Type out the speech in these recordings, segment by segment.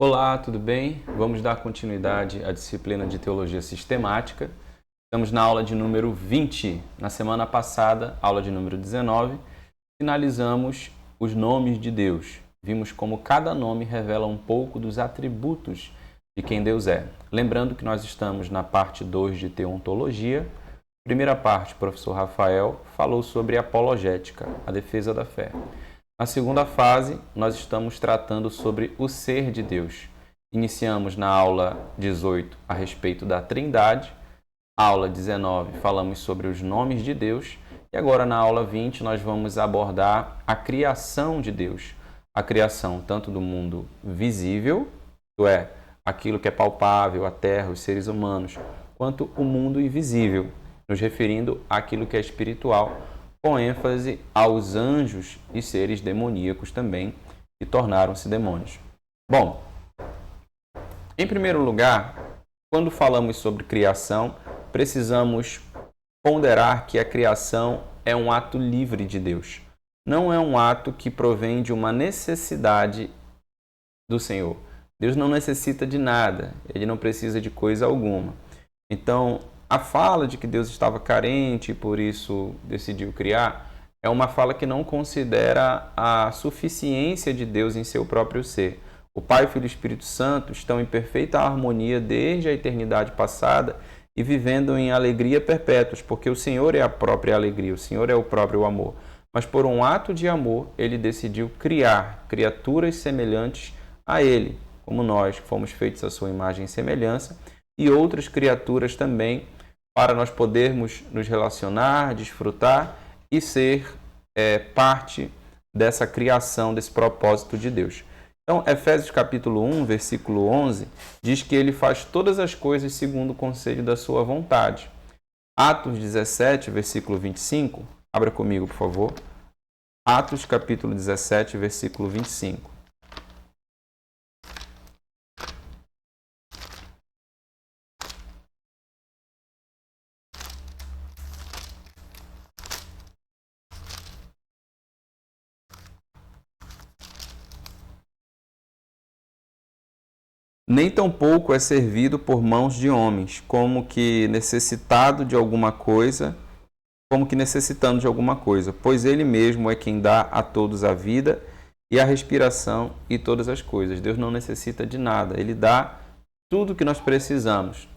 Olá, tudo bem? Vamos dar continuidade à disciplina de Teologia Sistemática. Estamos na aula de número 20. Na semana passada, aula de número 19, finalizamos os nomes de Deus. Vimos como cada nome revela um pouco dos atributos de quem Deus é. Lembrando que nós estamos na parte 2 de Teontologia. Primeira parte, o professor Rafael falou sobre apologética, a defesa da fé. Na segunda fase, nós estamos tratando sobre o ser de Deus. Iniciamos na aula 18 a respeito da Trindade, aula 19 falamos sobre os nomes de Deus e agora na aula 20 nós vamos abordar a criação de Deus. A criação tanto do mundo visível, isto é, aquilo que é palpável, a terra, os seres humanos, quanto o mundo invisível, nos referindo àquilo que é espiritual, com ênfase aos anjos e seres demoníacos também, que tornaram-se demônios. Bom, em primeiro lugar, quando falamos sobre criação, precisamos ponderar que a criação é um ato livre de Deus. Não é um ato que provém de uma necessidade do Senhor. Deus não necessita de nada, Ele não precisa de coisa alguma. Então, a fala de que Deus estava carente e por isso decidiu criar é uma fala que não considera a suficiência de Deus em seu próprio ser. O Pai, Filho e Espírito Santo estão em perfeita harmonia desde a eternidade passada e vivendo em alegria perpétua, porque o Senhor é a própria alegria, o Senhor é o próprio amor. Mas por um ato de amor, Ele decidiu criar criaturas semelhantes a Ele, como nós, que fomos feitos à sua imagem e semelhança, e outras criaturas também, para nós podermos nos relacionar, desfrutar e ser parte dessa criação, desse propósito de Deus. Então, Efésios capítulo 1, versículo 11, diz que ele faz todas as coisas segundo o conselho da sua vontade. Atos 17, versículo 25, abra comigo, por favor. Atos capítulo 17, versículo 25. Nem tampouco é servido por mãos de homens, como que necessitando de alguma coisa, pois ele mesmo é quem dá a todos a vida e a respiração e todas as coisas. Deus não necessita de nada, ele dá tudo o que nós precisamos.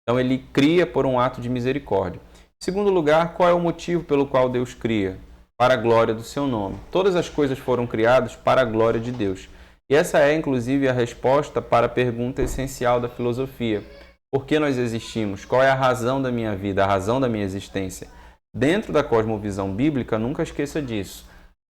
Então ele cria por um ato de misericórdia. Em segundo lugar, qual é o motivo pelo qual Deus cria? Para a glória do seu nome. Todas as coisas foram criadas para a glória de Deus. E essa é, inclusive, a resposta para a pergunta essencial da filosofia. Por que nós existimos? Qual é a razão da minha vida, a razão da minha existência? Dentro da cosmovisão bíblica, nunca esqueça disso.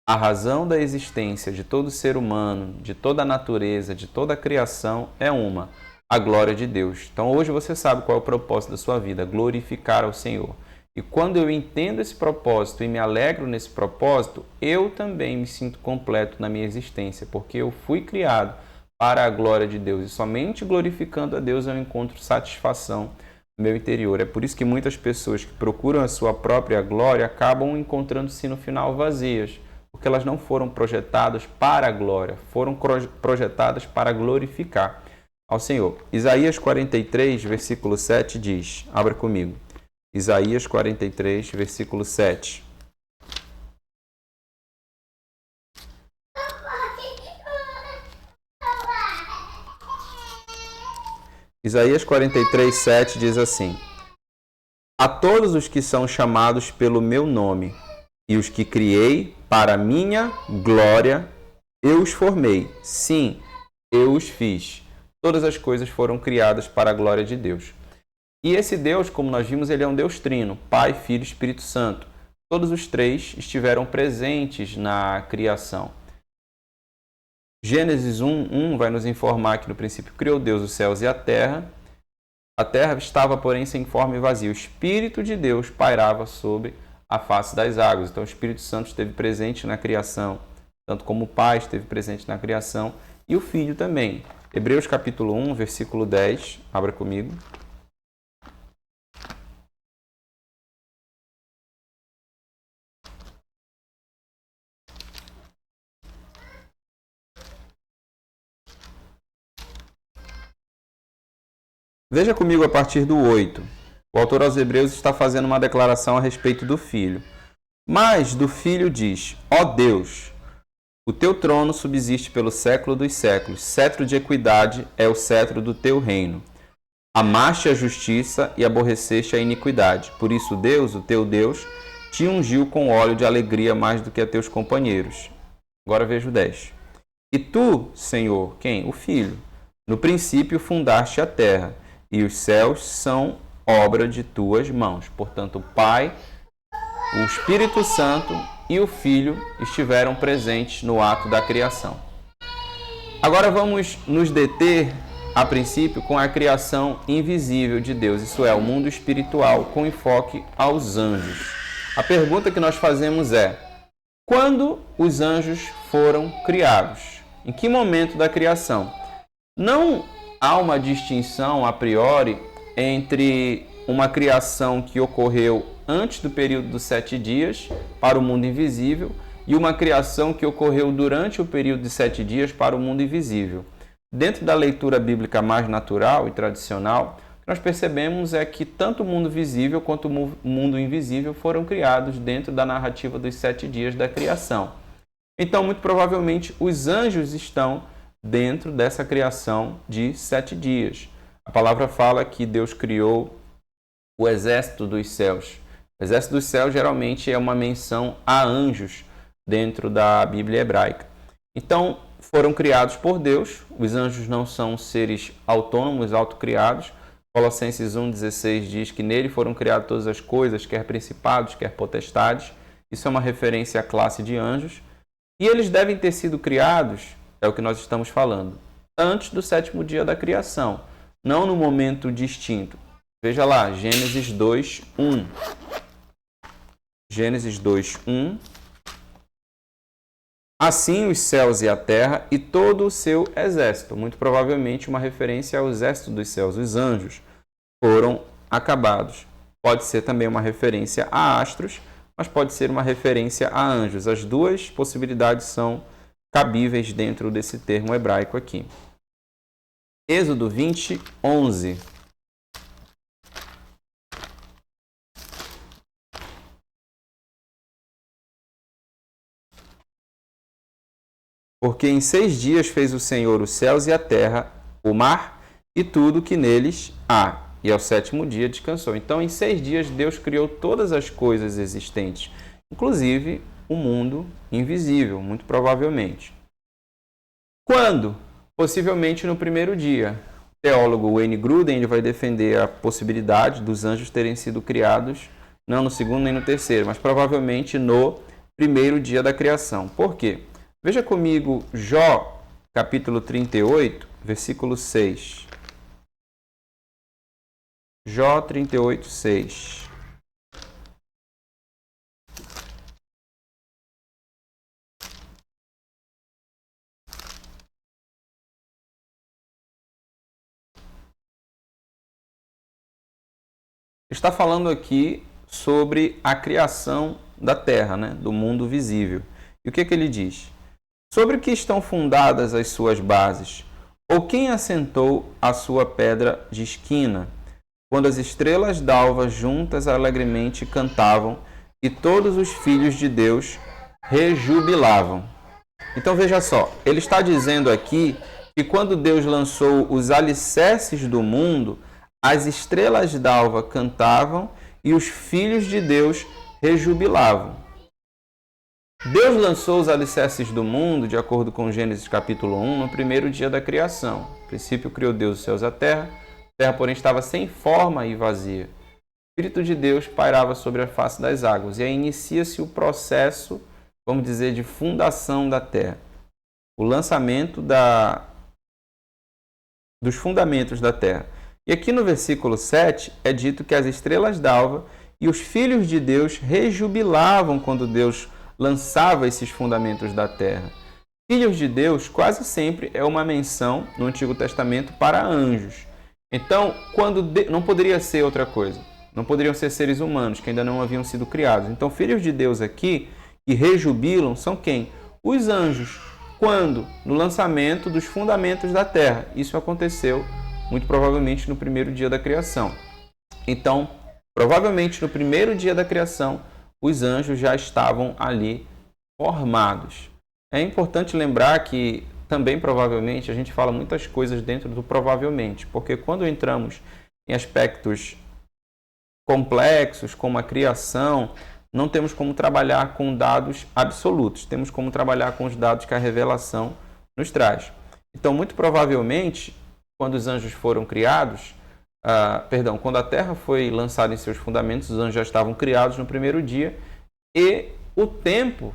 A razão da existência de todo ser humano, de toda a natureza, de toda a criação é uma: a glória de Deus. Então hoje você sabe qual é o propósito da sua vida: glorificar ao Senhor. E quando eu entendo esse propósito e me alegro nesse propósito, eu também me sinto completo na minha existência, porque eu fui criado para a glória de Deus. E somente glorificando a Deus eu encontro satisfação no meu interior. É por isso que muitas pessoas que procuram a sua própria glória acabam encontrando-se no final vazias, porque elas não foram projetadas para a glória, foram projetadas para glorificar ao Senhor. Isaías 43, versículo 7 diz, abra comigo, Isaías 43, versículo 7. Isaías 43, 7 diz assim: A todos os que são chamados pelo meu nome e os que criei para minha glória, eu os formei. Sim, eu os fiz. Todas as coisas foram criadas para a glória de Deus. E esse Deus, como nós vimos, ele é um Deus trino, Pai, Filho e Espírito Santo. Todos os três estiveram presentes na criação. Gênesis 1 vai nos informar que no princípio criou Deus os céus e a terra. A terra estava, porém, sem forma e vazia. O Espírito de Deus pairava sobre a face das águas. Então o Espírito Santo esteve presente na criação, tanto como o Pai esteve presente na criação e o Filho também. Hebreus capítulo 1, versículo 10, abra comigo. Veja comigo a partir do 8. O autor aos Hebreus está fazendo uma declaração a respeito do Filho. Mas do Filho diz: ó Deus, o teu trono subsiste pelo século dos séculos, cetro de equidade é o cetro do teu reino. Amaste a justiça e aborreceste a iniquidade. Por isso Deus, o teu Deus, te ungiu com óleo de alegria mais do que a teus companheiros. Agora veja o 10. E tu, Senhor, quem? O Filho. No princípio fundaste a terra, e os céus são obra de tuas mãos. Portanto, o Pai, o Espírito Santo e o Filho estiveram presentes no ato da criação. Agora vamos nos deter, a princípio, com a criação invisível de Deus, isso é, o mundo espiritual, com enfoque aos anjos. A pergunta que nós fazemos é: quando os anjos foram criados? Em que momento da criação? Não há uma distinção a priori entre uma criação que ocorreu antes do período dos 7 dias para o mundo invisível e uma criação que ocorreu durante o período de 7 dias para o mundo invisível. Dentro da leitura bíblica mais natural e tradicional, o que nós percebemos é que tanto o mundo visível quanto o mundo invisível foram criados dentro da narrativa dos 7 dias da criação. Então, muito provavelmente, os anjos estão dentro dessa criação de 7 dias. A palavra fala que Deus criou o exército dos céus. O exército dos céus geralmente é uma menção a anjos dentro da Bíblia hebraica. Então, foram criados por Deus. Os anjos não são seres autônomos, autocriados. Colossenses 1,16 diz que nele foram criadas todas as coisas, quer principados, quer potestades. Isso é uma referência à classe de anjos. E eles devem ter sido criados, é o que nós estamos falando, antes do 7º dia da criação, não no momento distinto. Veja lá, Gênesis 2:1. Gênesis 2:1. Assim os céus e a terra e todo o seu exército, muito provavelmente uma referência ao exército dos céus, os anjos, foram acabados. Pode ser também uma referência a astros, mas pode ser uma referência a anjos. As duas possibilidades são cabíveis dentro desse termo hebraico aqui. Êxodo 20:11. Porque em 6 dias fez o Senhor os céus e a terra, o mar e tudo que neles há. E ao 7º dia descansou. Então, em 6 dias, Deus criou todas as coisas existentes, inclusive o mundo invisível, muito provavelmente. Quando? Possivelmente no 1º dia. O teólogo Wayne Grudem ele vai defender a possibilidade dos anjos terem sido criados, não no 2º nem no 3º, mas provavelmente no 1º dia da criação. Por quê? Veja comigo Jó, capítulo 38, versículo 6. Jó 38, 6. Está falando aqui sobre a criação da terra, né? Do mundo visível. E o que ele diz? Sobre o que estão fundadas as suas bases? Ou quem assentou a sua pedra de esquina? Quando as estrelas d'alva juntas alegremente cantavam e todos os filhos de Deus rejubilavam. Então veja só, ele está dizendo aqui que quando Deus lançou os alicerces do mundo, as estrelas d'alva cantavam e os filhos de Deus rejubilavam. Deus lançou os alicerces do mundo, de acordo com Gênesis capítulo 1, no 1º dia da criação. No princípio criou Deus os céus e a terra porém estava sem forma e vazia. O Espírito de Deus pairava sobre a face das águas e aí inicia-se o processo, vamos dizer, de fundação da terra. O lançamento dos fundamentos da terra. E aqui no versículo 7 é dito que as estrelas d'alva e os filhos de Deus rejubilavam quando Deus lançava esses fundamentos da terra. Filhos de Deus quase sempre é uma menção no Antigo Testamento para anjos. Então, não poderia ser outra coisa. Não poderiam ser seres humanos que ainda não haviam sido criados. Então, filhos de Deus aqui que rejubilam são quem? Os anjos. Quando? No lançamento dos fundamentos da terra. Isso aconteceu muito provavelmente no primeiro dia da criação. Então, provavelmente no primeiro dia da criação, os anjos já estavam ali formados. É importante lembrar que também provavelmente a gente fala muitas coisas dentro do provavelmente, porque quando entramos em aspectos complexos como a criação, não temos como trabalhar com dados absolutos, temos como trabalhar com os dados que a revelação nos traz. Então, muito provavelmente, quando os anjos foram criados, quando a terra foi lançada em seus fundamentos, os anjos já estavam criados no primeiro dia, e o tempo,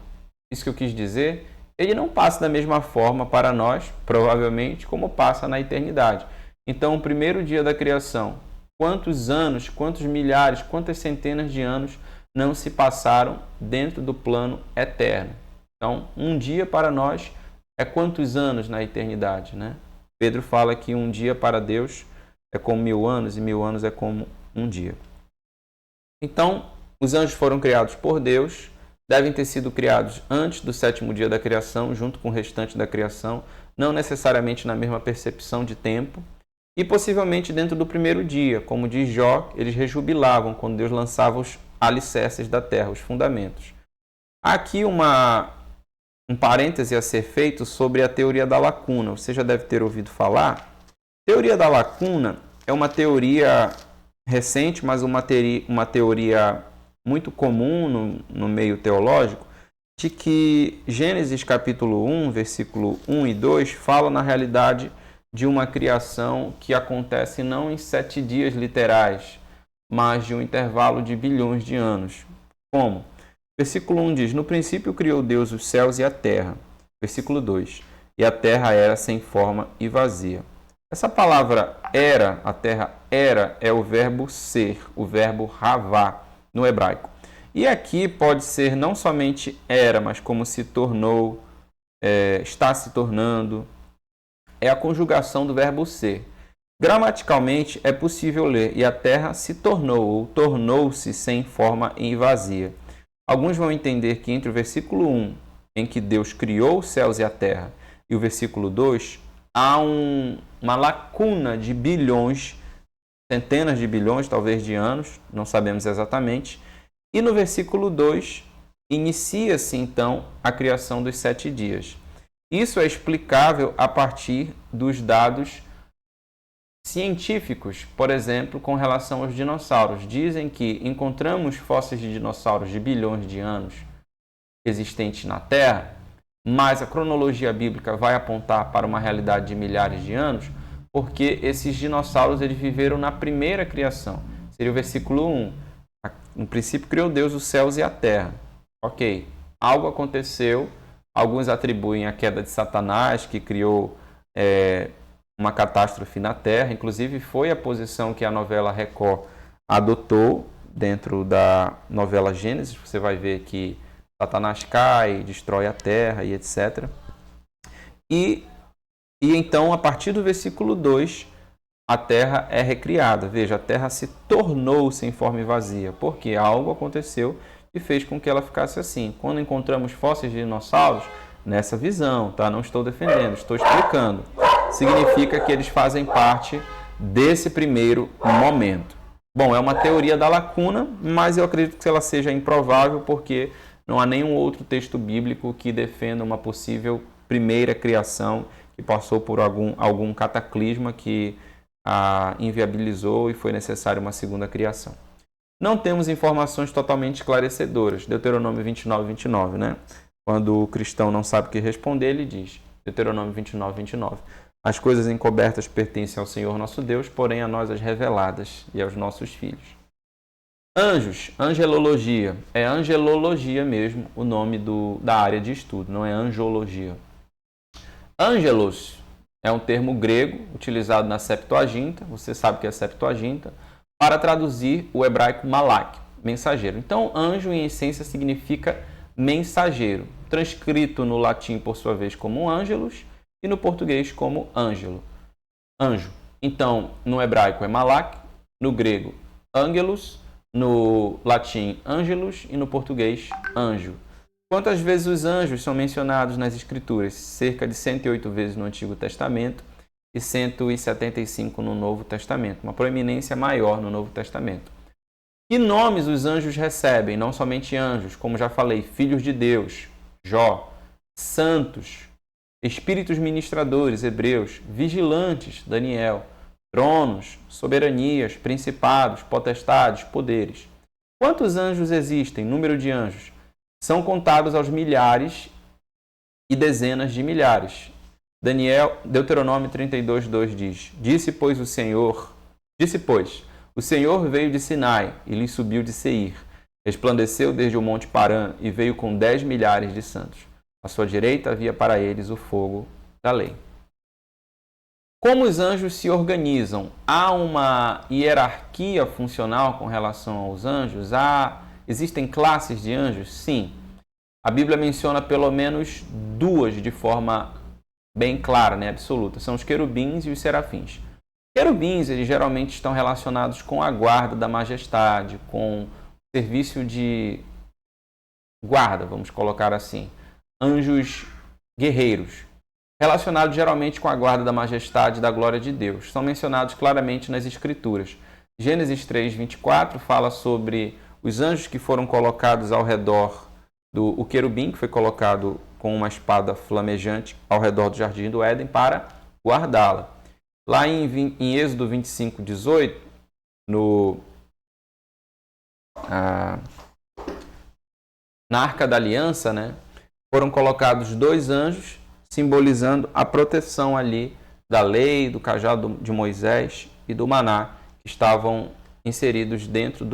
isso que eu quis dizer, ele não passa da mesma forma para nós, provavelmente, como passa na eternidade. Então, o primeiro dia da criação, quantos anos, quantos milhares, quantas centenas de anos não se passaram dentro do plano eterno? Então, um dia para nós é quantos anos na eternidade, né? Pedro fala que um dia para Deus é como 1000 anos e 1000 anos é como um dia. Então, os anjos foram criados por Deus, devem ter sido criados antes do 7º dia da criação, junto com o restante da criação, não necessariamente na mesma percepção de tempo, e possivelmente dentro do primeiro dia. Como diz Jó, eles rejubilavam quando Deus lançava os alicerces da terra, os fundamentos. Aqui um parêntese a ser feito sobre a teoria da lacuna. Você já deve ter ouvido falar. Teoria da lacuna é uma teoria recente, mas uma teoria muito comum no meio teológico, de que Gênesis capítulo 1, versículo 1 e 2, fala na realidade de uma criação que acontece não em 7 dias literais, mas de um intervalo de bilhões de anos. Como? Versículo 1 diz: no princípio criou Deus os céus e a terra. Versículo 2: e a terra era sem forma e vazia. Essa palavra era, a terra era, é o verbo ser, o verbo havá no hebraico. E aqui pode ser não somente era, mas como se tornou, está se tornando. É a conjugação do verbo ser. Gramaticalmente é possível ler: e a terra se tornou, ou tornou-se sem forma e vazia. Alguns vão entender que entre o versículo 1, em que Deus criou os céus e a terra, e o versículo 2, há uma lacuna de bilhões, centenas de bilhões, talvez de anos, não sabemos exatamente. E no versículo 2, inicia-se então a criação dos 7 dias. Isso é explicável a partir dos dados científicos, por exemplo, com relação aos dinossauros. Dizem que encontramos fósseis de dinossauros de bilhões de anos existentes na Terra, mas a cronologia bíblica vai apontar para uma realidade de milhares de anos, porque esses dinossauros eles viveram na primeira criação. Seria o versículo 1. No princípio criou Deus os céus e a terra. Ok, algo aconteceu. Alguns atribuem a queda de Satanás, que criou uma catástrofe na Terra. Inclusive, foi a posição que a novela Record adotou dentro da novela Gênesis. Você vai ver que Satanás cai, destrói a Terra e etc. E então, a partir do versículo 2, a Terra é recriada. Veja, a Terra se tornou sem forma e vazia, porque algo aconteceu e fez com que ela ficasse assim. Quando encontramos fósseis de dinossauros, nessa visão, tá? Não estou defendendo, estou explicando. Significa que eles fazem parte desse primeiro momento. Bom, é uma teoria da lacuna, mas eu acredito que ela seja improvável, porque não há nenhum outro texto bíblico que defenda uma possível primeira criação que passou por algum cataclisma que a inviabilizou e foi necessária uma segunda criação. Não temos informações totalmente esclarecedoras. Deuteronômio 29, 29, né? Quando o cristão não sabe o que responder, ele diz, Deuteronômio 29, 29. As coisas encobertas pertencem ao Senhor nosso Deus, porém a nós as reveladas e aos nossos filhos. Anjos, angelologia. É angelologia mesmo o nome da área de estudo, não é angiologia. Angelos é um termo grego utilizado na Septuaginta, você sabe que é a Septuaginta, para traduzir o hebraico malak, mensageiro. Então, anjo em essência significa mensageiro, transcrito no latim por sua vez como angelos e no português como ângelo. Anjo. Então, no hebraico é malak, no grego angelos, no latim angelus e no português anjo. Quantas vezes os anjos são mencionados nas Escrituras? Cerca de 108 vezes no Antigo Testamento e 175 no Novo Testamento, uma proeminência maior no Novo Testamento. Que nomes os anjos recebem? Não somente anjos, como já falei, filhos de Deus, Jó, santos, espíritos ministradores, Hebreus, vigilantes, Daniel, tronos, soberanias, principados, potestades, poderes. Quantos anjos existem? Número de anjos. São contados aos milhares e dezenas de milhares. Deuteronômio 32:2 diz: Disse, pois, o Senhor veio de Sinai e lhe subiu de Seir. Resplandeceu desde o monte Parã e veio com 10 milhares de santos. À sua direita havia para eles o fogo da lei. Como os anjos se organizam? Há uma hierarquia funcional com relação aos anjos? Existem classes de anjos? Sim. A Bíblia menciona pelo menos duas de forma bem clara, absoluta. São os querubins e os serafins. Querubins, eles geralmente estão relacionados com a guarda da majestade, com o serviço de guarda, vamos colocar assim. Anjos guerreiros, relacionados geralmente com a guarda da majestade e da glória de Deus. São mencionados claramente nas Escrituras. Gênesis 3:24 fala sobre os anjos que foram colocados ao redor do querubim, que foi colocado com uma espada flamejante ao redor do jardim do Éden para guardá-la. Lá em Êxodo 25:18, na Arca da Aliança, foram colocados 2 anjos, simbolizando a proteção ali da lei, do cajado de Moisés e do maná, que estavam inseridos dentro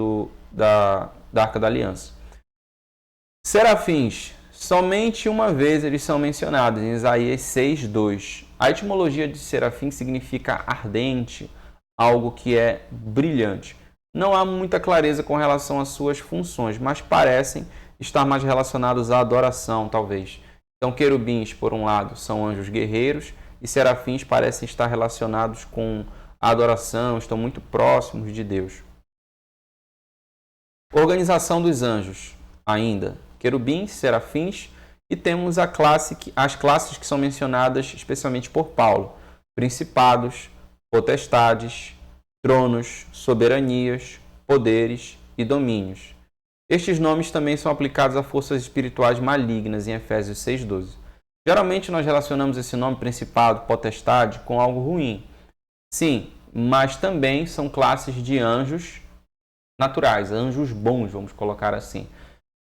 da Arca da Aliança. Serafins, somente uma vez eles são mencionados, em Isaías 6:2. A etimologia de serafim significa ardente, algo que é brilhante. Não há muita clareza com relação às suas funções, mas parecem estar mais relacionados à adoração, talvez. Então, querubins, por um lado, são anjos guerreiros, e serafins parecem estar relacionados com a adoração, estão muito próximos de Deus. Organização dos anjos, ainda. Querubins, serafins, e temos as classes que são mencionadas especialmente por Paulo: principados, potestades, tronos, soberanias, poderes e domínios. Estes nomes também são aplicados a forças espirituais malignas em Efésios 6:12. Geralmente nós relacionamos esse nome principado, potestade, com algo ruim. Sim, mas também são classes de anjos naturais, anjos bons, vamos colocar assim.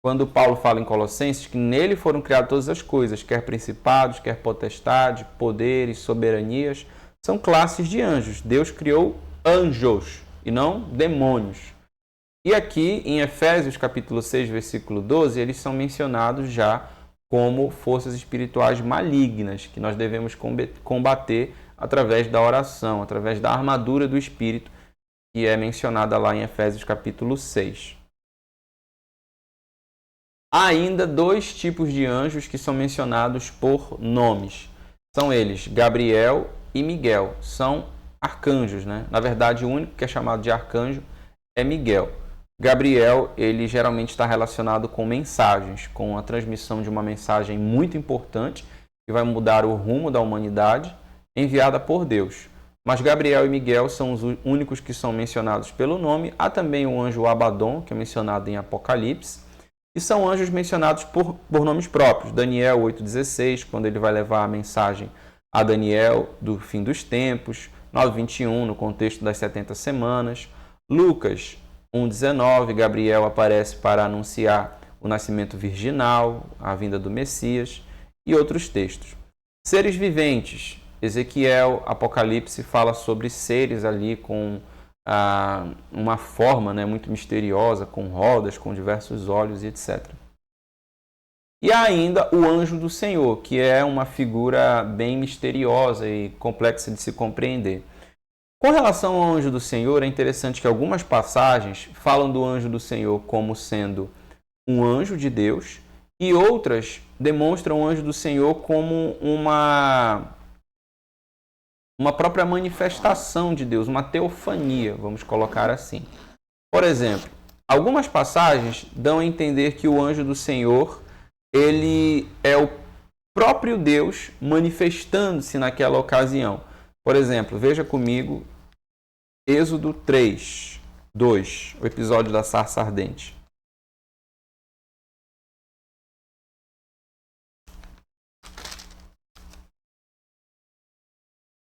Quando Paulo fala em Colossenses que nele foram criadas todas as coisas, quer principados, quer potestade, poderes, soberanias, são classes de anjos. Deus criou anjos e não demônios. E aqui em Efésios capítulo 6, versículo 12, eles são mencionados já como forças espirituais malignas, que nós devemos combater através da oração, através da armadura do Espírito, que é mencionada lá em Efésios capítulo 6. Há ainda 2 tipos de anjos que são mencionados por nomes. São eles Gabriel e Miguel. São arcanjos, Na verdade, o único que é chamado de arcanjo é Miguel. Gabriel, ele geralmente está relacionado com mensagens, com a transmissão de uma mensagem muito importante que vai mudar o rumo da humanidade, enviada por Deus. Mas Gabriel e Miguel são os únicos que são mencionados pelo nome. Há também o anjo Abaddon, que é mencionado em Apocalipse, e são anjos mencionados por nomes próprios. Daniel 8:16, quando ele vai levar a mensagem a Daniel do fim dos tempos. 9:21, no contexto das 70 semanas. Lucas 1:19, Gabriel aparece para anunciar o nascimento virginal, a vinda do Messias, e outros textos. Seres viventes, Ezequiel, Apocalipse fala sobre seres ali com uma forma muito misteriosa, com rodas, com diversos olhos e etc. E há ainda o anjo do Senhor, que é uma figura bem misteriosa e complexa de se compreender. Com relação ao anjo do Senhor, é interessante que algumas passagens falam do anjo do Senhor como sendo um anjo de Deus, e outras demonstram o anjo do Senhor como uma própria manifestação de Deus, uma teofania, vamos colocar assim. Por exemplo, algumas passagens dão a entender que o anjo do Senhor, ele é o próprio Deus manifestando-se naquela ocasião. Por exemplo, veja comigo Êxodo 3, 2, o episódio da sarça ardente.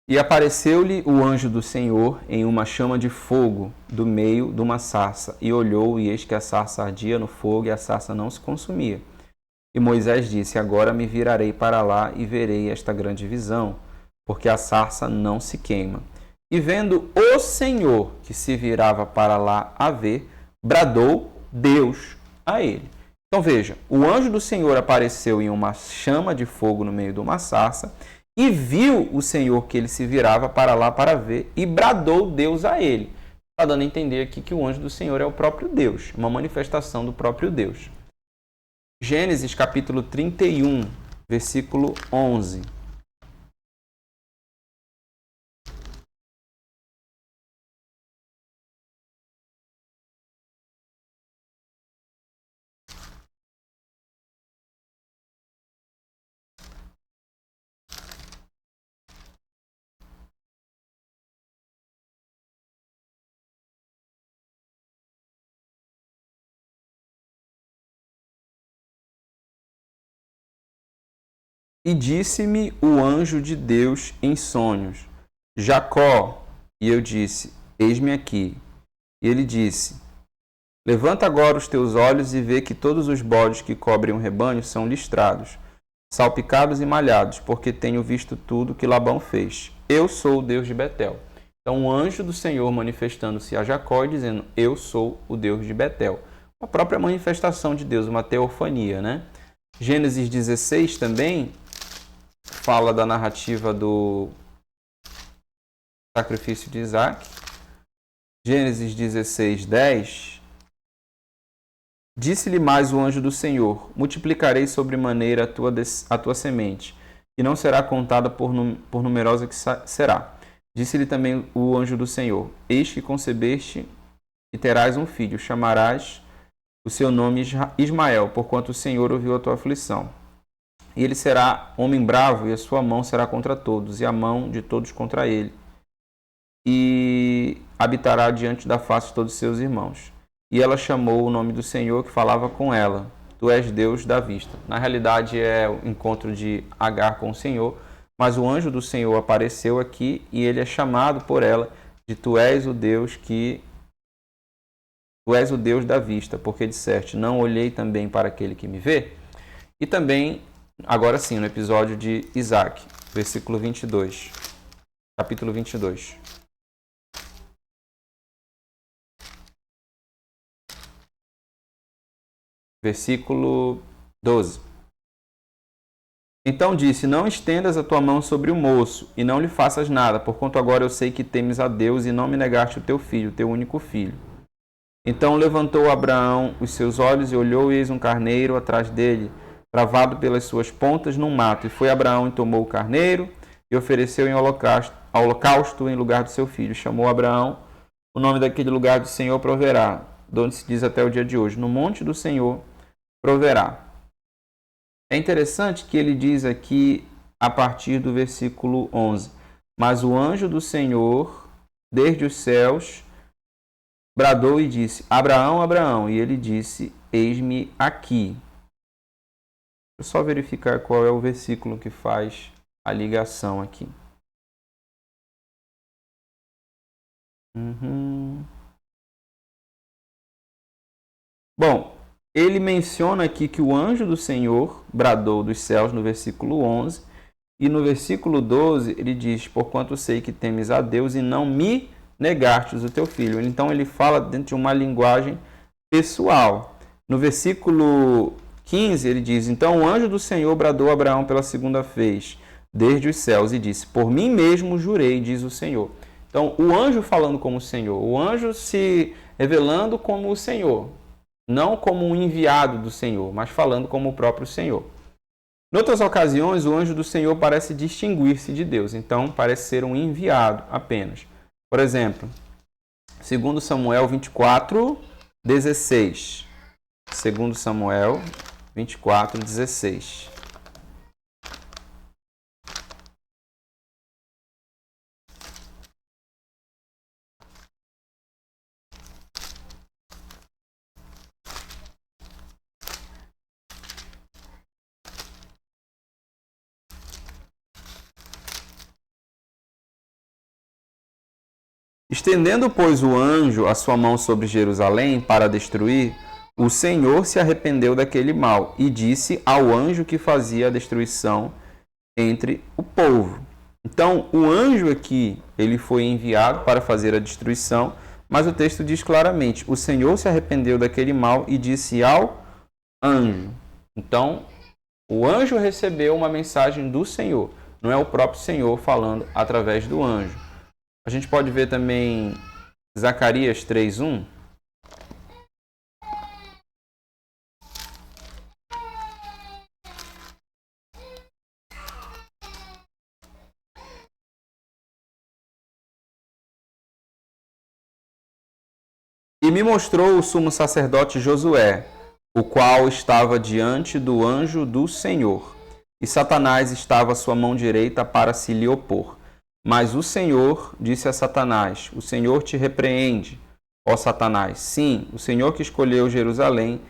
E apareceu-lhe o anjo do Senhor em uma chama de fogo do meio de uma sarça, e olhou, e eis que a sarça ardia no fogo, e a sarça não se consumia. E Moisés disse: agora me virarei para lá e verei esta grande visão, porque a sarça não se queima. E vendo o Senhor que se virava para lá a ver, bradou Deus a ele. Então veja, o anjo do Senhor apareceu em uma chama de fogo no meio de uma sarça, e viu o Senhor que ele se virava para lá para ver, e bradou Deus a ele. Está dando a entender aqui que o anjo do Senhor é o próprio Deus, uma manifestação do próprio Deus. Gênesis capítulo 31, versículo 11. E disse-me o anjo de Deus em sonhos: Jacó. E eu disse: eis-me aqui. E ele disse: levanta agora os teus olhos e vê que todos os bodes que cobrem o rebanho são listrados, salpicados e malhados, porque tenho visto tudo que Labão fez. Eu sou o Deus de Betel. Então, o anjo do Senhor manifestando-se a Jacó e dizendo: eu sou o Deus de Betel. A própria manifestação de Deus, uma teofania, né? Gênesis 16 também fala da narrativa do sacrifício de Isaac. Gênesis 16, 10. Disse-lhe mais o anjo do Senhor: multiplicarei sobremaneira a tua semente, e não será contada por numerosa que será. Disse-lhe também o anjo do Senhor: eis que concebeste e terás um filho, chamarás o seu nome Ismael, porquanto o Senhor ouviu a tua aflição. E ele será homem bravo, e a sua mão será contra todos, e a mão de todos contra ele. E habitará diante da face de todos os seus irmãos. E ela chamou o nome do Senhor que falava com ela: tu és Deus da vista. Na realidade é o encontro de Agar com o Senhor, mas o anjo do Senhor apareceu aqui e ele é chamado por ela de tu és o Deus da vista, porque disseste: não olhei também para aquele que me vê. E também, agora sim, no episódio de Isaac, versículo 22, capítulo 22. Versículo 12. Então disse: não estendas a tua mão sobre o moço, e não lhe faças nada, porquanto agora eu sei que temes a Deus, e não me negaste o teu filho, teu único filho. Então levantou Abraão os seus olhos e olhou, e eis um carneiro atrás dele, travado pelas suas pontas num mato. E foi Abraão e tomou o carneiro, e ofereceu em holocausto em lugar do seu filho. Chamou Abraão o nome daquele lugar do Senhor proverá, de onde se diz até o dia de hoje: no monte do Senhor proverá. É interessante que ele diz aqui, a partir do versículo 11: mas o anjo do Senhor, desde os céus, bradou e disse: Abraão, Abraão. E ele disse: eis-me aqui. Deixa eu só verificar qual é o versículo que faz a ligação aqui. Bom, ele menciona aqui que o anjo do Senhor bradou dos céus no versículo 11, e no versículo 12 ele diz: porquanto sei que temes a Deus e não me negastes o teu filho. Então ele fala dentro de uma linguagem pessoal. No versículo 15 ele diz: então o anjo do Senhor bradou a Abraão pela segunda vez desde os céus e disse: por mim mesmo jurei, diz o Senhor. Então o anjo falando como o Senhor, o anjo se revelando como o Senhor, não como um enviado do Senhor, mas falando como o próprio Senhor. Em outras ocasiões, o anjo do Senhor parece distinguir-se de Deus, então parece ser um enviado apenas. Por exemplo, 2 Samuel 24, 16. 2 Samuel 24, 16. Estendendo, pois, o anjo a sua mão sobre Jerusalém para destruir, o Senhor se arrependeu daquele mal e disse ao anjo que fazia a destruição entre o povo. Então, o anjo aqui, ele foi enviado para fazer a destruição, mas o texto diz claramente, o Senhor se arrependeu daquele mal e disse ao anjo. Então, o anjo recebeu uma mensagem do Senhor, não é o próprio Senhor falando através do anjo. A gente pode ver também Zacarias 3:1. E me mostrou o sumo sacerdote Josué, o qual estava diante do anjo do Senhor, e Satanás estava à sua mão direita para se lhe opor. Mas o Senhor disse a Satanás, o Senhor te repreende, ó Satanás. Sim, o Senhor que escolheu Jerusalém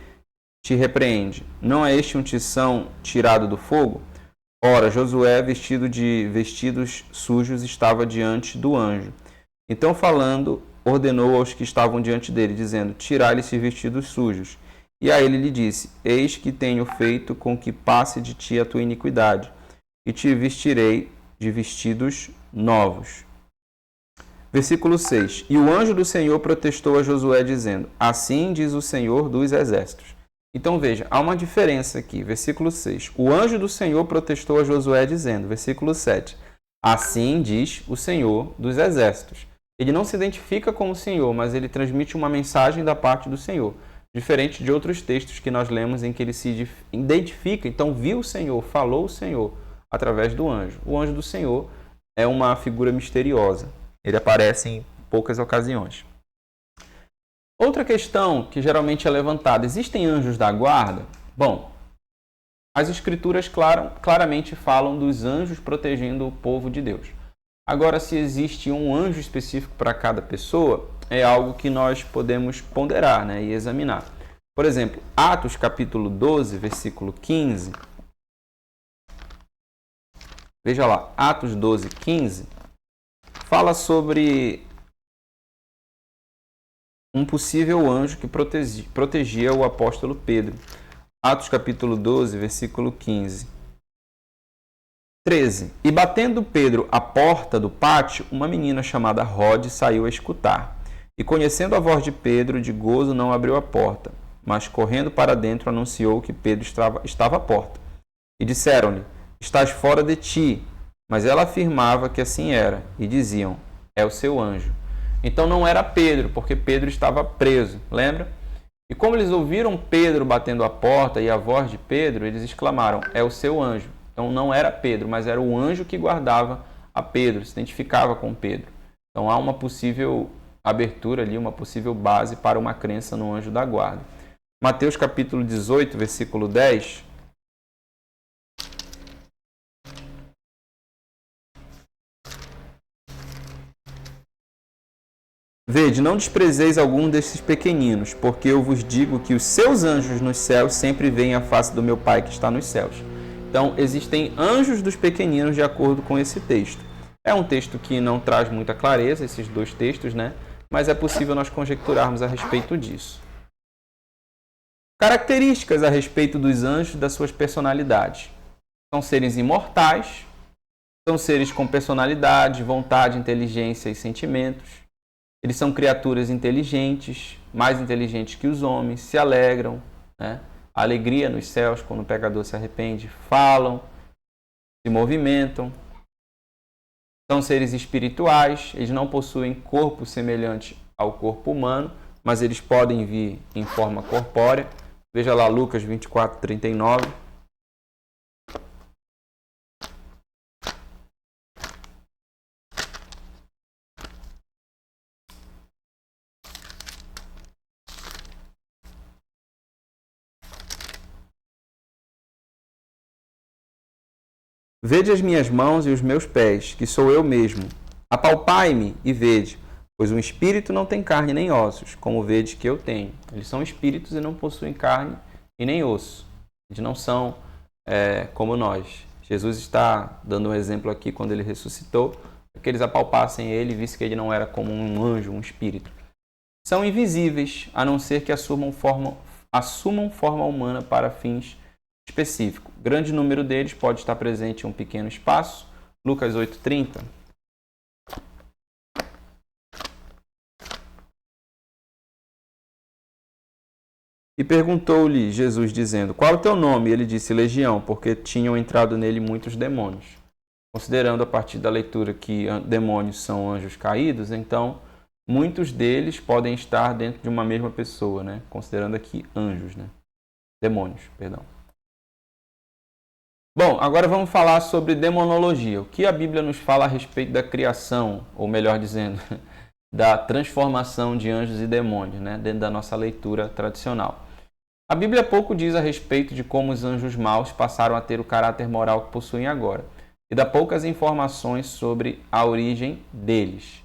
te repreende. Não é este um tição tirado do fogo? Ora, Josué, vestido de vestidos sujos, estava diante do anjo. Então, falando, ordenou aos que estavam diante dele, dizendo, tirai-lhe esses vestidos sujos. E a ele lhe disse, eis que tenho feito com que passe de ti a tua iniquidade, e te vestirei de vestidos novos. Versículo 6. E o anjo do Senhor protestou a Josué, dizendo, assim diz o Senhor dos Exércitos. Então veja, há uma diferença aqui. Versículo 6. O anjo do Senhor protestou a Josué, dizendo, versículo 7. Assim diz o Senhor dos Exércitos. Ele não se identifica como o Senhor, mas ele transmite uma mensagem da parte do Senhor. Diferente de outros textos que nós lemos em que ele se identifica. Então viu o Senhor, falou o Senhor através do anjo. O anjo do Senhor é uma figura misteriosa. Ele aparece em poucas ocasiões. Outra questão que geralmente é levantada, existem anjos da guarda? Bom, as escrituras claramente falam dos anjos protegendo o povo de Deus. Agora, se existe um anjo específico para cada pessoa, é algo que nós podemos ponderar, e examinar. Por exemplo, Atos capítulo 12, versículo 15. Veja lá, Atos 12, 15. Fala sobre um possível anjo que protegia o apóstolo Pedro. Atos capítulo 12, versículo 15. 13. E batendo Pedro à porta do pátio, uma menina chamada Rode saiu a escutar. E conhecendo a voz de Pedro, de gozo não abriu a porta, mas correndo para dentro anunciou que Pedro estava à porta. E disseram-lhe, estás fora de ti. Mas ela afirmava que assim era, e diziam, é o seu anjo. Então não era Pedro, porque Pedro estava preso, lembra? E como eles ouviram Pedro batendo a porta e a voz de Pedro, eles exclamaram, é o seu anjo. Então não era Pedro, mas era o anjo que guardava a Pedro, se identificava com Pedro. Então há uma possível abertura ali, uma possível base para uma crença no anjo da guarda. Mateus capítulo 18, versículo 10. Vede, não desprezeis algum desses pequeninos, porque eu vos digo que os seus anjos nos céus sempre veem a face do meu Pai que está nos céus. Então, existem anjos dos pequeninos de acordo com esse texto. É um texto que não traz muita clareza, esses dois textos, mas é possível nós conjecturarmos a respeito disso. Características a respeito dos anjos e das suas personalidades. São seres imortais, são seres com personalidade, vontade, inteligência e sentimentos. Eles são criaturas inteligentes, mais inteligentes que os homens, se alegram, A alegria nos céus quando o pecador se arrepende, falam, se movimentam. São seres espirituais, eles não possuem corpo semelhante ao corpo humano, mas eles podem vir em forma corpórea. Veja lá Lucas 24, 39. Vede as minhas mãos e os meus pés, que sou eu mesmo. Apalpai-me e vede, pois um espírito não tem carne nem ossos, como vede que eu tenho. Eles são espíritos e não possuem carne e nem osso. Eles não são como nós. Jesus está dando um exemplo aqui quando ele ressuscitou, que eles apalpassem ele e vissem que ele não era como um anjo, um espírito. São invisíveis, a não ser que assumam forma humana para fins específicos. Grande número deles pode estar presente em um pequeno espaço. Lucas 8:30. E perguntou-lhe Jesus, dizendo, qual é o teu nome? E ele disse, Legião, porque tinham entrado nele muitos demônios. Considerando a partir da leitura que demônios são anjos caídos, então muitos deles podem estar dentro de uma mesma pessoa, né? Considerando aqui anjos, né? Demônios, perdão. Bom, agora vamos falar sobre demonologia. O que a Bíblia nos fala a respeito da criação, ou melhor dizendo, da transformação de anjos e demônios, né? Dentro da nossa leitura tradicional. A Bíblia pouco diz a respeito de como os anjos maus passaram a ter o caráter moral que possuem agora, e dá poucas informações sobre a origem deles.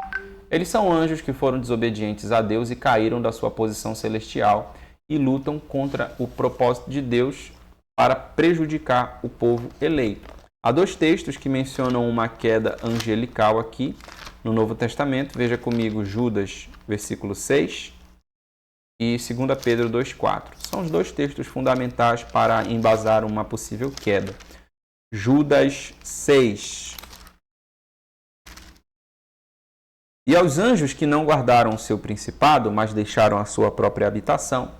Eles são anjos que foram desobedientes a Deus e caíram da sua posição celestial e lutam contra o propósito de Deus para prejudicar o povo eleito. Há dois textos que mencionam uma queda angelical aqui no Novo Testamento. Veja comigo Judas, versículo 6, e 2 Pedro 2,4. São os dois textos fundamentais para embasar uma possível queda. Judas 6. E aos anjos que não guardaram o seu principado, mas deixaram a sua própria habitação,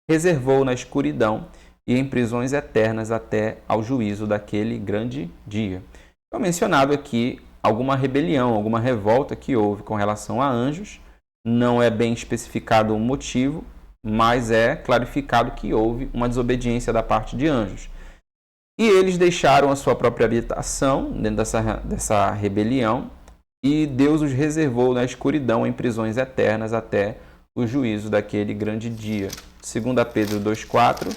reservou na escuridão e em prisões eternas até ao juízo daquele grande dia. Foi mencionado aqui alguma rebelião, alguma revolta que houve com relação a anjos. Não é bem especificado o motivo, mas é clarificado que houve uma desobediência da parte de anjos. E eles deixaram a sua própria habitação dentro dessa rebelião e Deus os reservou na escuridão em prisões eternas até o juízo daquele grande dia. 2 Pedro 2,4.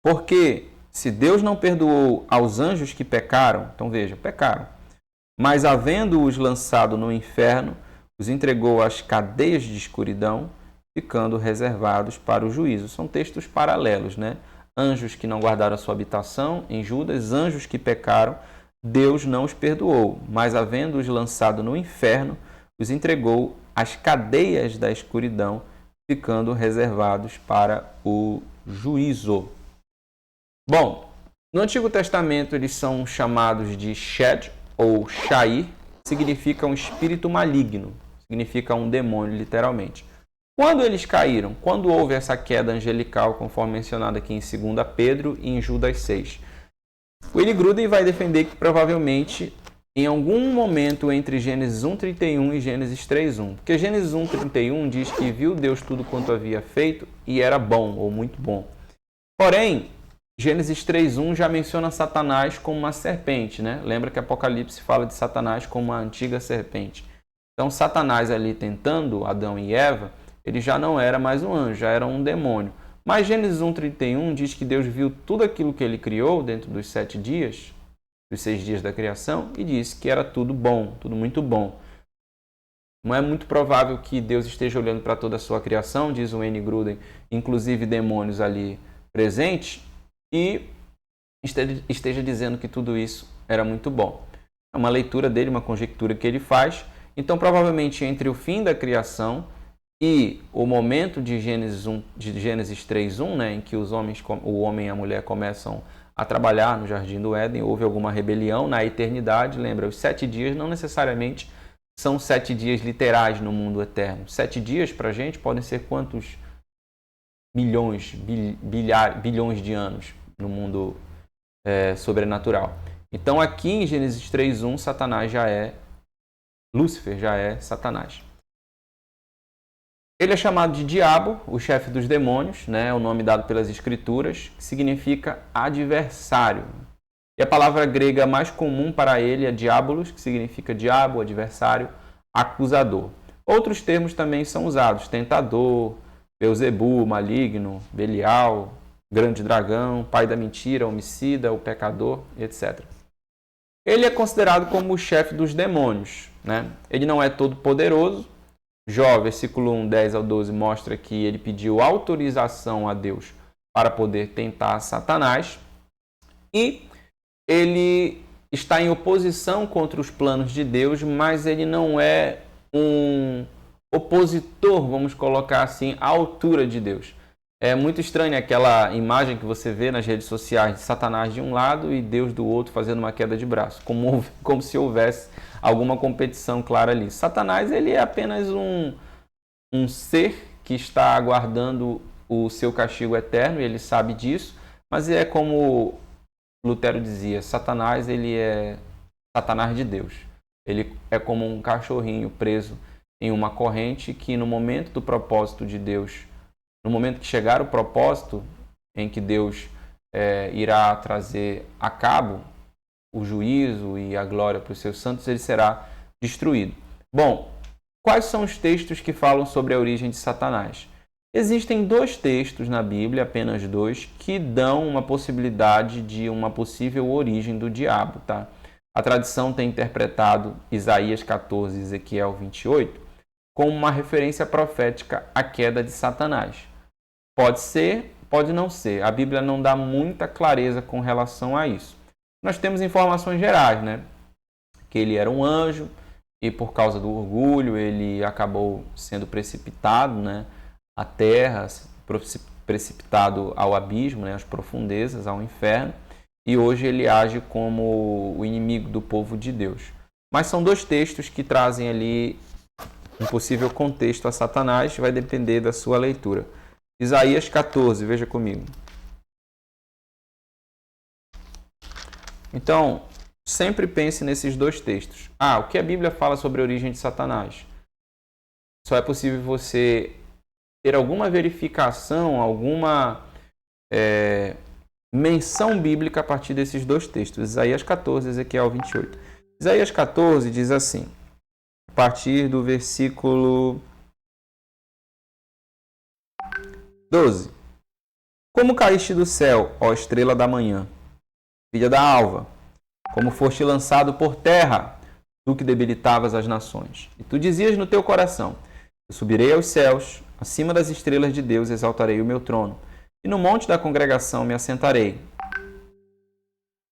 Porque se Deus não perdoou aos anjos que pecaram, então veja, pecaram, mas havendo-os lançado no inferno, os entregou às cadeias de escuridão, ficando reservados para o juízo. São textos paralelos, né? Anjos que não guardaram a sua habitação em Judas, anjos que pecaram, Deus não os perdoou, mas havendo-os lançado no inferno, os entregou às cadeias da escuridão, ficando reservados para o juízo. Bom, no Antigo Testamento eles são chamados de Shed ou Shair, significa um espírito maligno, significa um demônio literalmente. Quando eles caíram? Quando houve essa queda angelical, conforme mencionado aqui em 2 Pedro e em Judas 6? Willie Gruden vai defender que provavelmente em algum momento entre Gênesis 1:31 e Gênesis 3:1. Porque Gênesis 1:31 diz que viu Deus tudo quanto havia feito e era bom ou muito bom. Porém, Gênesis 3:1 já menciona Satanás como uma serpente, né? Lembra que Apocalipse fala de Satanás como uma antiga serpente. Então, Satanás ali tentando Adão e Eva, ele já não era mais um anjo, já era um demônio. Mas Gênesis 1:31 diz que Deus viu tudo aquilo que ele criou dentro dos 7 dias, dos 6 dias da criação, e disse que era tudo bom, tudo muito bom. Não é muito provável que Deus esteja olhando para toda a sua criação, diz o N. Gruden, inclusive demônios ali presentes, e esteja dizendo que tudo isso era muito bom. É uma leitura dele, uma conjectura que ele faz. Então, provavelmente, entre o fim da criação e o momento de Gênesis 3:1, né, em que o homem e a mulher começam a trabalhar no Jardim do Éden, houve alguma rebelião na eternidade. Lembra, os 7 dias não necessariamente são 7 dias literais no mundo eterno. 7 dias para a gente podem ser quantos milhões, bilhões de anos no mundo sobrenatural. Então aqui em Gênesis 3:1, Lúcifer já é Satanás. Ele é chamado de diabo, o chefe dos demônios, né? É o nome dado pelas escrituras, que significa adversário. E a palavra grega mais comum para ele é diabolos, que significa diabo, adversário, acusador. Outros termos também são usados, tentador, Beuzebu, maligno, Belial, grande dragão, pai da mentira, homicida, o pecador, etc. Ele é considerado como o chefe dos demônios, né? Ele não é todo poderoso. Jó, versículo 1, 10 ao 12, mostra que ele pediu autorização a Deus para poder tentar Satanás. E ele está em oposição contra os planos de Deus, mas ele não é um opositor, vamos colocar assim, à altura de Deus. É muito estranho aquela imagem que você vê nas redes sociais de Satanás de um lado e Deus do outro fazendo uma queda de braço, como se houvesse alguma competição clara ali. Satanás, ele é apenas um ser que está aguardando o seu castigo eterno, e ele sabe disso, mas é como Lutero dizia, Satanás, ele é Satanás de Deus. Ele é como um cachorrinho preso em uma corrente que no momento do propósito de Deus, no momento que chegar o propósito em que Deus irá trazer a cabo o juízo e a glória para os seus santos, ele será destruído. Bom, quais são os textos que falam sobre a origem de Satanás? Existem 2 textos na Bíblia, apenas 2, que dão uma possibilidade de uma possível origem do diabo. Tá? A tradição tem interpretado Isaías 14 e Ezequiel 28 como uma referência profética à queda de Satanás. Pode ser, pode não ser. A Bíblia não dá muita clareza com relação a isso. Nós temos informações gerais, né? Que ele era um anjo e por causa do orgulho ele acabou sendo precipitado, né? À terra, precipitado ao abismo, né? Às profundezas, ao inferno. E hoje ele age como o inimigo do povo de Deus. Mas são 2 textos que trazem ali um possível contexto a Satanás, vai depender da sua leitura. Isaías 14, veja comigo. Então, sempre pense nesses 2 textos. O que a Bíblia fala sobre a origem de Satanás? Só é possível você ter alguma verificação, alguma menção bíblica a partir desses 2 textos. Isaías 14 e Ezequiel 28. Isaías 14 diz assim, a partir do versículo 12. Como caíste do céu, ó estrela da manhã, filha da alva, como foste lançado por terra, tu que debilitavas as nações. E tu dizias no teu coração, eu subirei aos céus, acima das estrelas de Deus exaltarei o meu trono, e no monte da congregação me assentarei,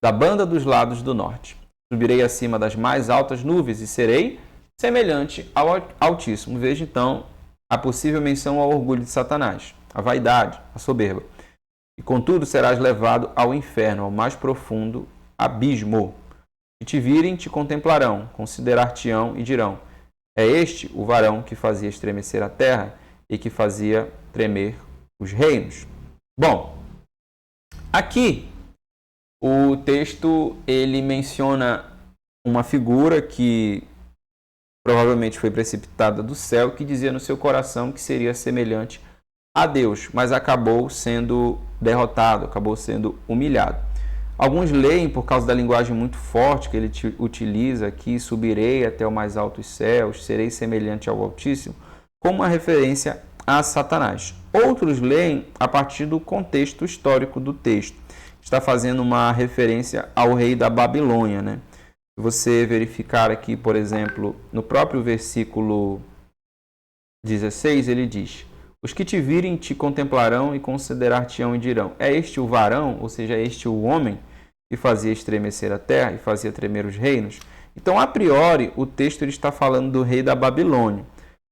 da banda dos lados do norte. Subirei acima das mais altas nuvens e serei semelhante ao Altíssimo. Veja então a possível menção ao orgulho de Satanás, a vaidade, a soberba. E contudo serás levado ao inferno, ao mais profundo abismo. Se te virem, te contemplarão, considerar-te-ão e dirão, é este o varão que fazia estremecer a terra e que fazia tremer os reinos. Bom, aqui o texto ele menciona uma figura que provavelmente foi precipitada do céu, que dizia no seu coração que seria semelhante a Deus, mas acabou sendo derrotado, acabou sendo humilhado. Alguns leem, por causa da linguagem muito forte que ele utiliza aqui, subirei até o mais altos céus, serei semelhante ao Altíssimo, como uma referência a Satanás. Outros leem a partir do contexto histórico do texto. Está fazendo uma referência ao rei da Babilônia, né? Se você verificar aqui, por exemplo, no próprio versículo 16, ele diz, os que te virem te contemplarão e considerar-te-ão e dirão, é este o varão, ou seja, é este o homem que fazia estremecer a terra e fazia tremer os reinos? Então, a priori, o texto ele está falando do rei da Babilônia.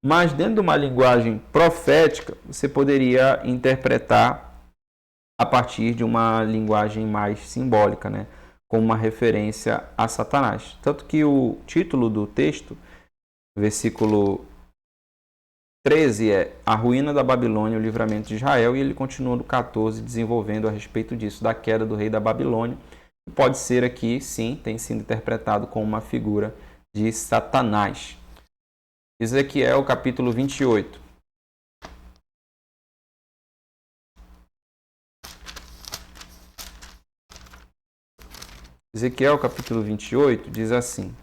Mas dentro de uma linguagem profética, você poderia interpretar a partir de uma linguagem mais simbólica, né? Como uma referência a Satanás. Tanto que o título do texto, versículo 13, é A Ruína da Babilônia, o Livramento de Israel, e ele continua no 14 desenvolvendo a respeito disso, da queda do rei da Babilônia. Pode ser aqui, sim, tem sido interpretado como uma figura de Satanás. Ezequiel capítulo 28. Ezequiel capítulo 28 diz assim: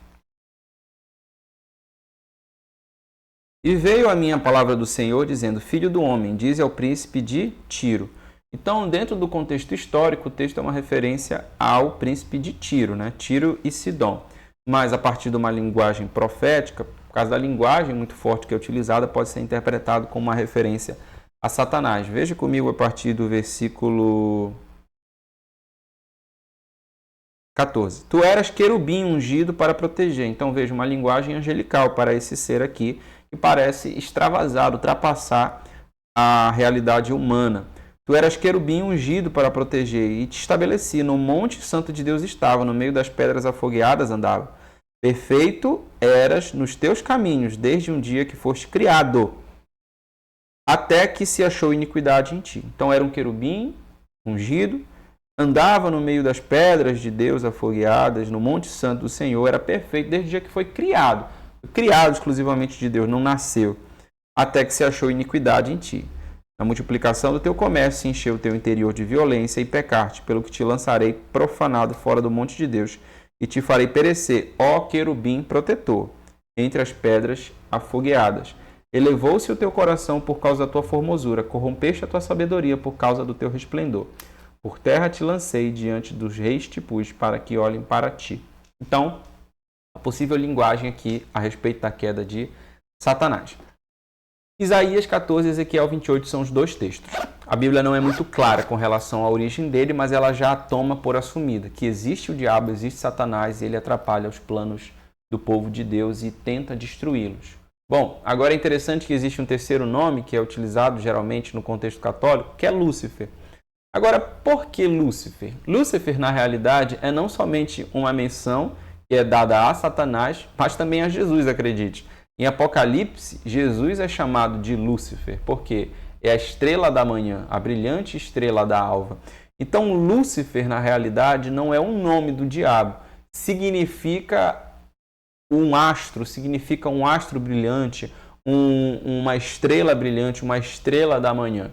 E veio a minha palavra do Senhor dizendo, filho do homem, dize ao príncipe de Tiro. Então, dentro do contexto histórico, o texto é uma referência ao príncipe de Tiro, né? Tiro e Sidom. Mas a partir de uma linguagem profética, por causa da linguagem muito forte que é utilizada, pode ser interpretado como uma referência a Satanás. Veja comigo a partir do versículo 14. Tu eras querubim ungido para proteger. Então veja uma linguagem angelical para esse ser aqui, que parece extravasar, ultrapassar a realidade humana. Tu eras querubim ungido para proteger, e te estabeleci. No monte santo de Deus estava, no meio das pedras afogueadas andava. Perfeito eras nos teus caminhos, desde um dia que foste criado, até que se achou iniquidade em ti. Então era um querubim ungido, andava no meio das pedras de Deus afogueadas, no monte santo do Senhor, era perfeito desde o dia que foi criado. Foi criado exclusivamente de Deus, não nasceu, até que se achou iniquidade em ti. A multiplicação do teu comércio se encheu o teu interior de violência e pecar-te, pelo que te lançarei profanado fora do monte de Deus, e te farei perecer, ó querubim protetor, entre as pedras afogueadas. Elevou-se o teu coração por causa da tua formosura, corrompeste a tua sabedoria por causa do teu resplendor. Por terra te lancei, diante dos reis te pus, para que olhem para ti. Então, a possível linguagem aqui a respeito da queda de Satanás. Isaías 14 e Ezequiel 28 são os dois textos. A Bíblia não é muito clara com relação à origem dele, mas ela já a toma por assumida, que existe o diabo, existe Satanás, e ele atrapalha os planos do povo de Deus e tenta destruí-los. Bom, agora é interessante que existe um terceiro nome, que é utilizado geralmente no contexto católico, que é Lúcifer. Agora, por que Lúcifer? Lúcifer, na realidade, é não somente uma menção que é dada a Satanás, mas também a Jesus, acredite. Em Apocalipse, Jesus é chamado de Lúcifer, porque é a estrela da manhã, a brilhante estrela da alva. Então, Lúcifer, na realidade, não é um nome do diabo. Significa um astro brilhante, uma estrela brilhante, uma estrela da manhã.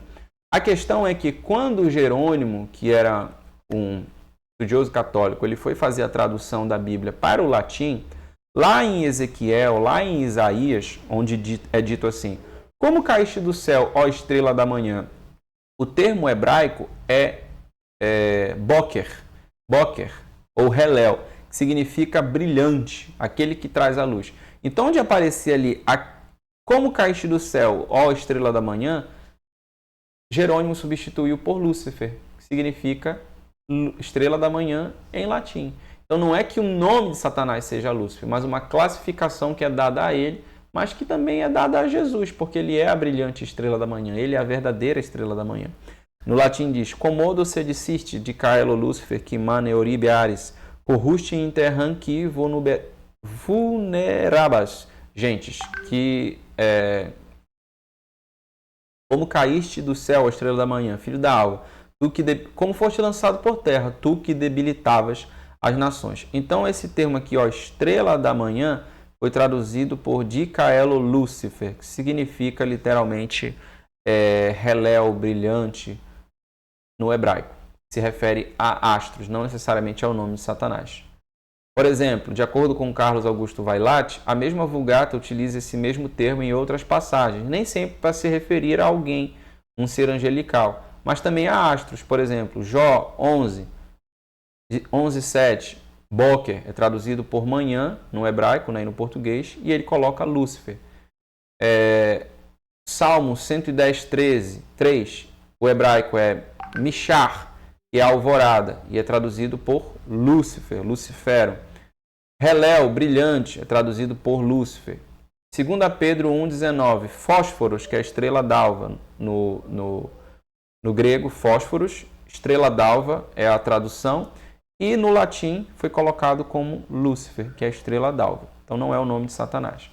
A questão é que quando Jerônimo, que era um estudioso católico, ele foi fazer a tradução da Bíblia para o latim, lá em Ezequiel, lá em Isaías, onde é dito assim: como caíste do céu, ó estrela da manhã? O termo hebraico é boker ou Helel, que significa brilhante, aquele que traz a luz. Então, onde aparecia ali, como caíste do céu, ó estrela da manhã, Jerônimo substituiu por Lúcifer, que significa estrela da manhã em latim. Então não é que o nome de Satanás seja Lúcifer, mas uma classificação que é dada a ele, mas que também é dada a Jesus, porque ele é a brilhante estrela da manhã, ele é a verdadeira estrela da manhã. No latim diz: Commodo sediciste de caelo Lúcifer, que mane oribe aris, corruste interram qui vulnerabas. Gentes, que como caíste do céu, a estrela da manhã, filho da alva, como foste lançado por terra, tu que debilitavas as nações. Então, esse termo aqui, ó, estrela da manhã, foi traduzido por Dicaelo Lúcifer, que significa literalmente Helel, brilhante, no hebraico. Se refere a astros, não necessariamente ao nome de Satanás. Por exemplo, de acordo com Carlos Augusto Vailate, a mesma Vulgata utiliza esse mesmo termo em outras passagens, nem sempre para se referir a alguém, um ser angelical, mas também a astros. Por exemplo, Jó 11:7, Boker é traduzido por manhã no hebraico, né, e no português, e ele coloca Lúcifer. Salmo 110:3, o hebraico é Mishar, que é alvorada, e é traduzido por Lúcifer, Lucifero. Helel, brilhante, é traduzido por Lúcifer. 2 Pedro 1:19, fósforos, que é a estrela d'alva, no grego, fósforos, estrela d'alva é a tradução, e no latim foi colocado como Lúcifer, que é a estrela d'alva. Então não é o nome de Satanás.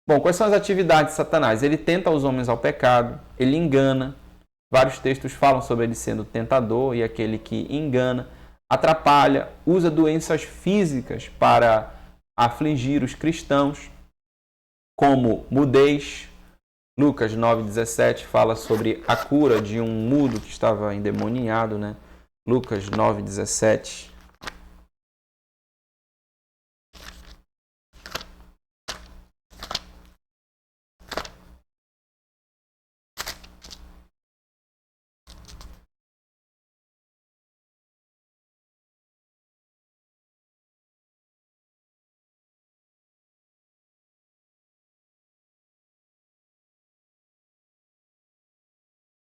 Bom, quais são as atividades de Satanás? Ele tenta os homens ao pecado, ele engana. Vários textos falam sobre ele sendo tentador e aquele que engana, atrapalha, usa doenças físicas para afligir os cristãos, como mudez. Lucas 9:17 fala sobre a cura de um mudo que estava endemoniado, né? Lucas 9:17.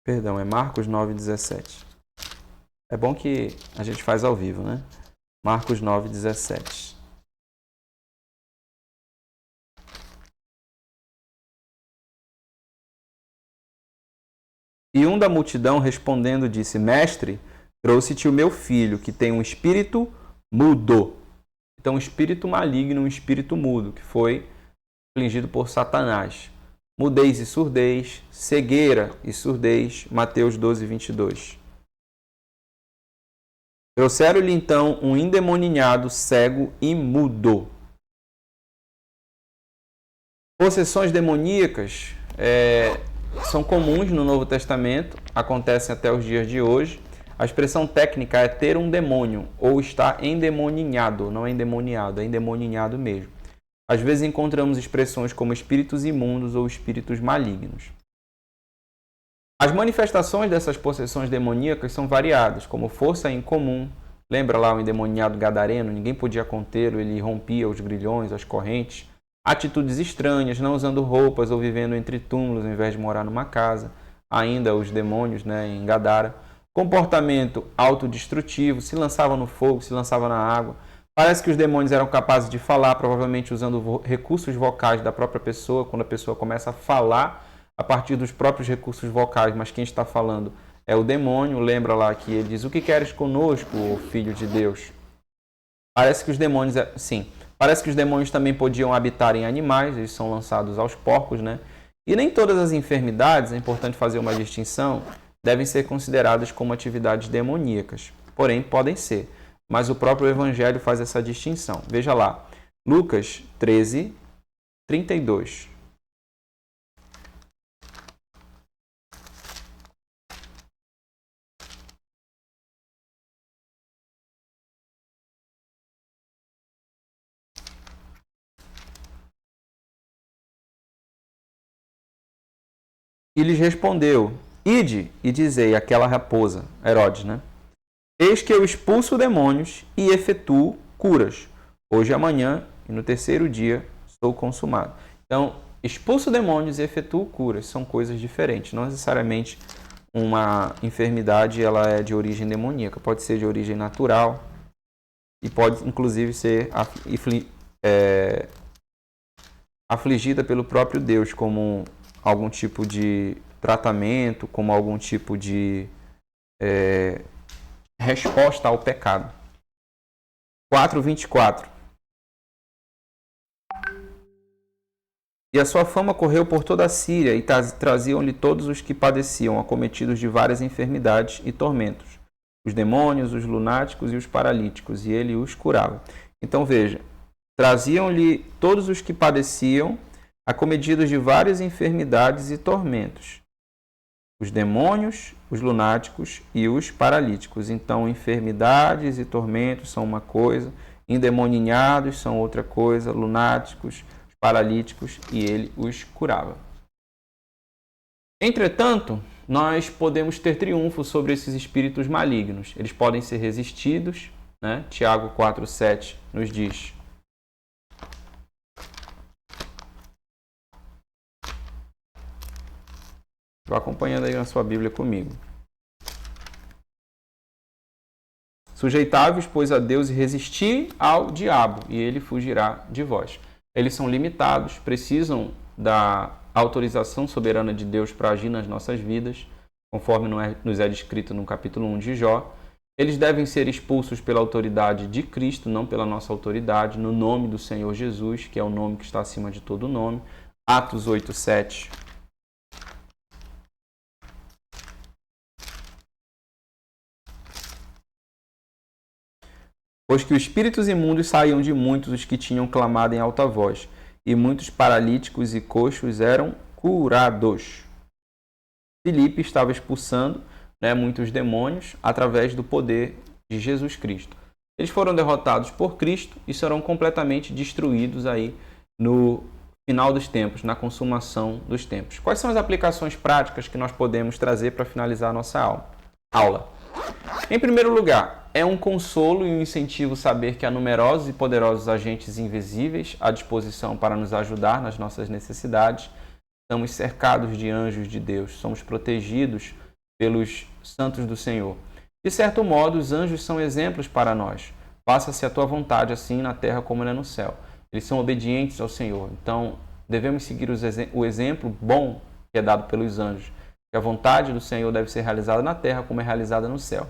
Perdão, é Marcos 9:17. É bom que a gente faz ao vivo, né? Marcos 9:17. E um da multidão, respondendo, disse: Mestre, trouxe-te o meu filho, que tem um espírito mudo. Então, um espírito maligno, um espírito mudo, que foi infligido por Satanás. Mudez e surdez, cegueira e surdez. Mateus 12:22. Trouxeram-lhe então um endemoninhado, cego e mudo. Possessões demoníacas são comuns no Novo Testamento, acontecem até os dias de hoje. A expressão técnica é ter um demônio ou estar endemoninhado, não é endemoniado, é endemoninhado mesmo. Às vezes encontramos expressões como espíritos imundos ou espíritos malignos. As manifestações dessas possessões demoníacas são variadas, como força incomum. Lembra lá o endemoniado gadareno? Ninguém podia contê-lo, ele rompia os grilhões, as correntes. Atitudes estranhas, não usando roupas ou vivendo entre túmulos ao invés de morar numa casa. Ainda os demônios, em Gadara. Comportamento autodestrutivo, se lançava no fogo, se lançava na água. Parece que os demônios eram capazes de falar, provavelmente usando recursos vocais da própria pessoa, quando a pessoa começa a falar a partir dos próprios recursos vocais, mas quem está falando é o demônio. Lembra lá que ele diz: o que queres conosco, filho de Deus? Parece que os demônios, parece que os demônios também podiam habitar em animais, eles são lançados aos porcos, E nem todas as enfermidades, é importante fazer uma distinção, devem ser consideradas como atividades demoníacas. Porém, podem ser. Mas o próprio Evangelho faz essa distinção. Veja lá, Lucas 13:32. E lhes respondeu: Ide e dizei àquela raposa, Herodes, Eis que eu expulso demônios e efetuo curas. Hoje, amanhã e no terceiro dia sou consumado. Então, expulso demônios e efetuo curas. São coisas diferentes. Não necessariamente uma enfermidade ela é de origem demoníaca. Pode ser de origem natural e pode, inclusive, ser afligida pelo próprio Deus, como algum tipo de tratamento, como algum tipo de resposta ao pecado. 4:24. E a sua fama correu por toda a Síria, e traziam-lhe todos os que padeciam, acometidos de várias enfermidades e tormentos, os demônios, os lunáticos e os paralíticos, e ele os curava. Então veja, traziam-lhe todos os que padeciam, acometidos de várias enfermidades e tormentos, os demônios, os lunáticos e os paralíticos. Então, enfermidades e tormentos são uma coisa, endemoninhados são outra coisa, lunáticos, paralíticos, e ele os curava. Entretanto, nós podemos ter triunfo sobre esses espíritos malignos. Eles podem ser resistidos, Tiago 4:7 nos diz: Vá acompanhando aí na sua Bíblia comigo. Sujeitai-vos, pois, a Deus e resisti ao diabo, e ele fugirá de vós. Eles são limitados, precisam da autorização soberana de Deus para agir nas nossas vidas, conforme nos é descrito no capítulo 1 de Jó. Eles devem ser expulsos pela autoridade de Cristo, não pela nossa autoridade, no nome do Senhor Jesus, que é o nome que está acima de todo nome. Atos 8:7. Pois que os espíritos imundos saíam de muitos os que tinham clamado em alta voz, e muitos paralíticos e coxos eram curados. Filipe estava expulsando muitos demônios através do poder de Jesus Cristo. Eles foram derrotados por Cristo e serão completamente destruídos aí no final dos tempos, na consumação dos tempos. Quais são as aplicações práticas que nós podemos trazer para finalizar a nossa aula? Em primeiro lugar, é um consolo e um incentivo saber que há numerosos e poderosos agentes invisíveis à disposição para nos ajudar nas nossas necessidades. Estamos cercados de anjos de Deus, somos protegidos pelos santos do Senhor. De certo modo, os anjos são exemplos para nós. faça-se a tua vontade, assim na terra como é no céu. Eles são obedientes ao Senhor. Então, devemos seguir o exemplo bom que é dado pelos anjos, que a vontade do Senhor deve ser realizada na terra como é realizada no céu.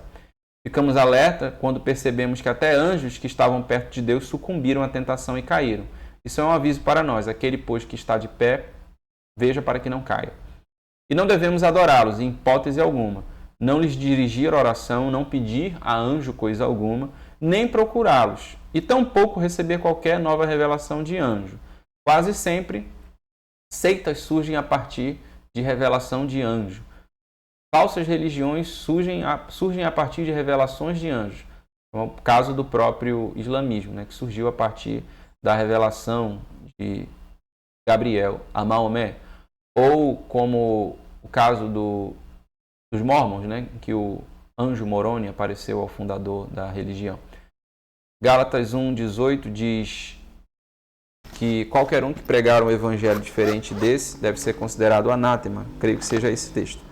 Ficamos alerta quando percebemos que até anjos que estavam perto de Deus sucumbiram à tentação e caíram. Isso é um aviso para nós. Aquele, pois, que está de pé, veja para que não caia. E não devemos adorá-los, em hipótese alguma. Não lhes dirigir oração, não pedir a anjo coisa alguma, nem procurá-los. E tampouco receber qualquer nova revelação de anjo. Quase sempre, seitas surgem a partir de revelação de anjo. Falsas religiões surgem a partir de revelações de anjos. É o caso do próprio islamismo, né, que surgiu a partir da revelação de Gabriel a Maomé. Ou como o caso dos Mormons, né, que o anjo Moroni apareceu ao fundador da religião. Gálatas 1,18 diz que qualquer um que pregar um evangelho diferente desse deve ser considerado anátema. Creio que seja esse texto.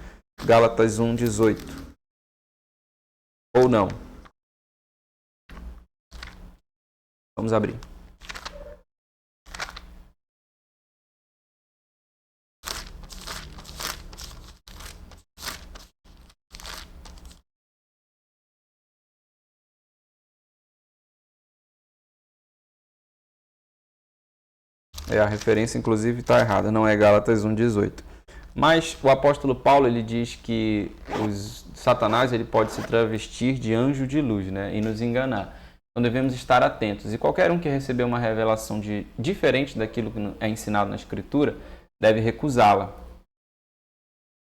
Gálatas 1,18. Ou não? Vamos abrir. A referência, inclusive, está errada. Não é Gálatas 1,18. Mas o apóstolo Paulo ele diz que Satanás ele pode se travestir de anjo de luz, né, e nos enganar. Então devemos estar atentos. E qualquer um que receber uma revelação diferente daquilo que é ensinado na Escritura deve recusá-la.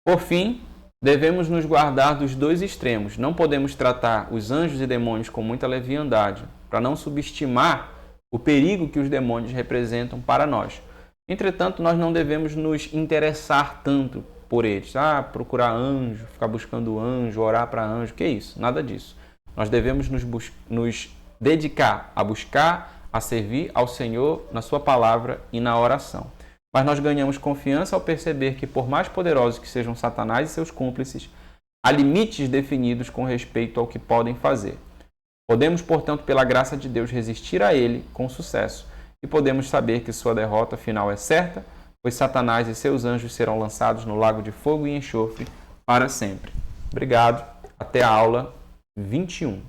Por fim, devemos nos guardar dos dois extremos. Não podemos tratar os anjos e demônios com muita leviandade, para não subestimar o perigo que os demônios representam para nós. Entretanto, nós não devemos nos interessar tanto por eles. Procurar anjo, ficar buscando anjo, orar para anjo. Que isso? Nada disso. Nós devemos nos dedicar a buscar, a servir ao Senhor na sua palavra e na oração. Mas nós ganhamos confiança ao perceber que, por mais poderosos que sejam Satanás e seus cúmplices, há limites definidos com respeito ao que podem fazer. Podemos, portanto, pela graça de Deus, resistir a ele com sucesso. E podemos saber que sua derrota final é certa, pois Satanás e seus anjos serão lançados no lago de fogo e enxofre para sempre. Obrigado. Até a aula 21.